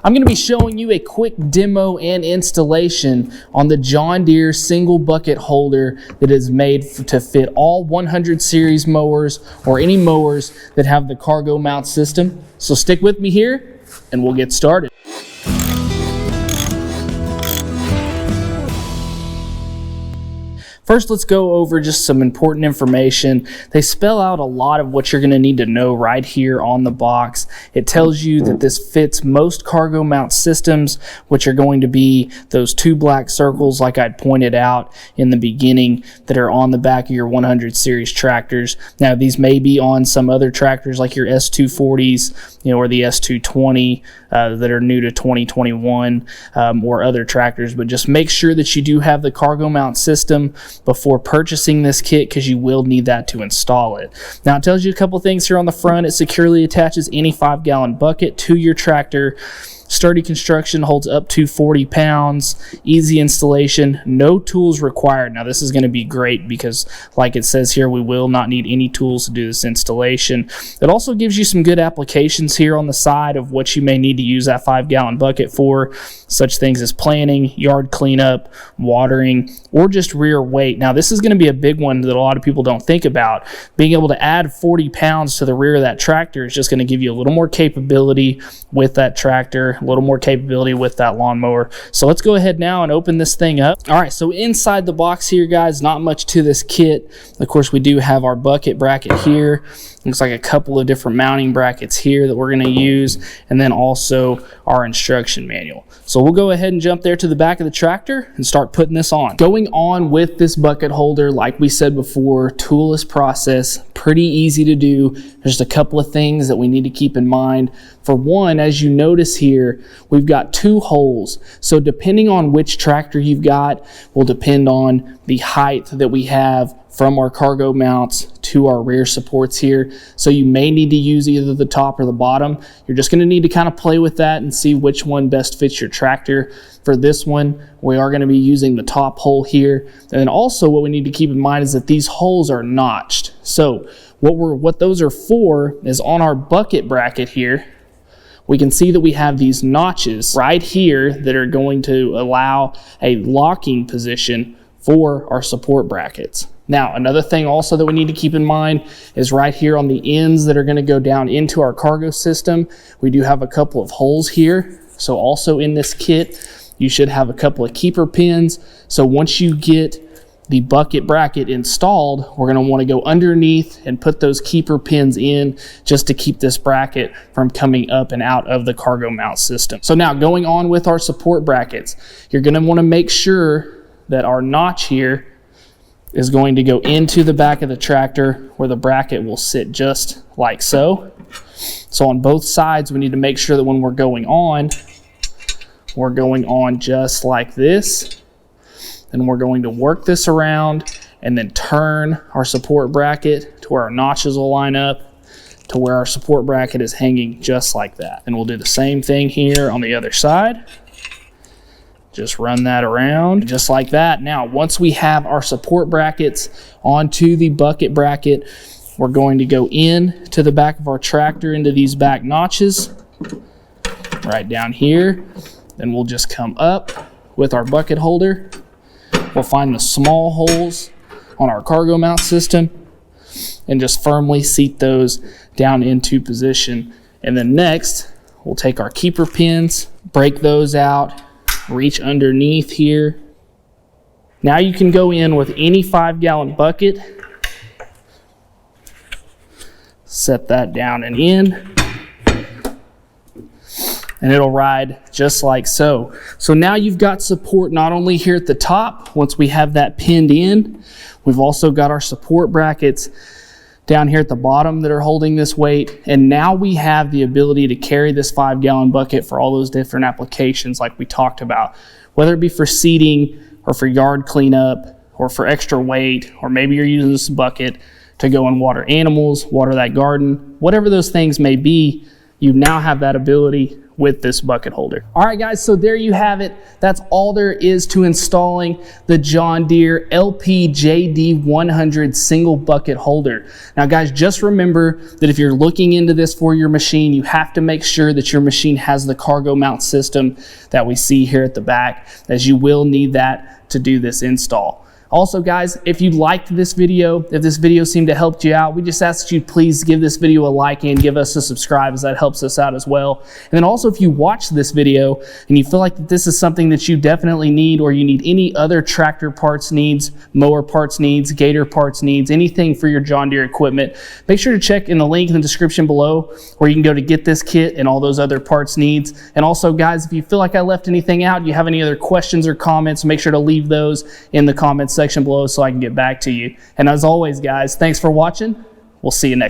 I'm going to be showing you a quick demo and installation on the John Deere single bucket holder that is made to fit all 100 series mowers or any mowers that have the CargO Mount system. So stick with me here and we'll get started. First, let's go over just some important information. They spell out a lot of what you're going to need to know right here on the box. It tells you that this fits most CargO Mount systems, which are going to be those two black circles like I'd pointed out in the beginning that are on the back of your 100 series tractors. Now, these may be on some other tractors like your S240s, or the S220 that are new to 2021 or other tractors, but just make sure that you do have the CargO Mount system before purchasing this kit, because you will need that to install it. Now, it tells you a couple things here on the front. It securely attaches any 5-gallon bucket to your tractor. Sturdy construction, holds up to 40 pounds, easy installation, no tools required. Now this is going to be great because like it says here, we will not need any tools to do this installation. It also gives you some good applications here on the side of what you may need to use that 5-gallon bucket for, such things as planting, yard cleanup, watering, or just rear weight. Now this is going to be a big one that a lot of people don't think about. Being able to add 40 pounds to the rear of that tractor is just going to give you a little more capability with that tractor, a little more capability with that lawnmower. So let's go ahead now and open this thing up. All right, so inside the box here, guys, not much to this kit. Of course, we do have our bucket bracket here. Looks like a couple of different mounting brackets here that we're going to use, and then also our instruction manual. So we'll go ahead and jump there to the back of the tractor and start putting this on. Going on with this bucket holder, like we said before, toolless process, pretty easy to do. There's just a couple of things that we need to keep in mind. For one, as you notice here, we've got two holes. So depending on which tractor you've got will depend on the height that we have from our CargO mounts to our rear supports here. So you may need to use either the top or the bottom. You're just going to need to kind of play with that and see which one best fits your tractor. For this one, we are going to be using the top hole here. And then also what we need to keep in mind is that these holes are notched. So what those are for is on our bucket bracket here, we can see that we have these notches right here that are going to allow a locking position for our support brackets. Now, another thing also that we need to keep in mind is right here on the ends that are going to go down into our CargO system, we do have a couple of holes here. So also in this kit, you should have a couple of keeper pins. So once you get the bucket bracket installed, we're going to want to go underneath and put those keeper pins in just to keep this bracket from coming up and out of the CargO Mount system. So now going on with our support brackets, you're going to want to make sure that our notch here is going to go into the back of the tractor where the bracket will sit just like so. So on both sides, we need to make sure that when we're going on just like this. Then we're going to work this around and then turn our support bracket to where our notches will line up to where our support bracket is hanging just like that. And we'll do the same thing here on the other side. Just run that around just like that. Now, once we have our support brackets onto the bucket bracket, we're going to go in to the back of our tractor into these back notches right down here. Then we'll just come up with our bucket holder. We'll find the small holes on our CargO Mount system and just firmly seat those down into position. And then next, we'll take our keeper pins, break those out, reach underneath here. Now you can go in with any 5-gallon bucket, set that down and in, and it'll ride just like so. So now you've got support not only here at the top, once we have that pinned in, we've also got our support brackets down here at the bottom that are holding this weight. And now we have the ability to carry this 5-gallon bucket for all those different applications like we talked about, whether it be for seeding or for yard cleanup or for extra weight, or maybe you're using this bucket to go and water animals, water that garden, whatever those things may be. You now have that ability with this bucket holder. All right guys, so there you have it. That's all there is to installing the John Deere LPJD100 single bucket holder. Now guys, just remember that if you're looking into this for your machine, you have to make sure that your machine has the CargO Mount system that we see here at the back, as you will need that to do this install. Also guys, if you liked this video, if this video seemed to help you out, we just ask that you please give this video a like and give us a subscribe, as that helps us out as well. And then also, if you watch this video and you feel like that this is something that you definitely need, or you need any other tractor parts needs, mower parts needs, gator parts needs, anything for your John Deere equipment, make sure to check in the link in the description below, where you can go to get this kit and all those other parts needs. And also guys, if you feel like I left anything out, you have any other questions or comments, make sure to leave those in the comments section below so I can get back to you. And as always guys, thanks for watching. We'll see you next time.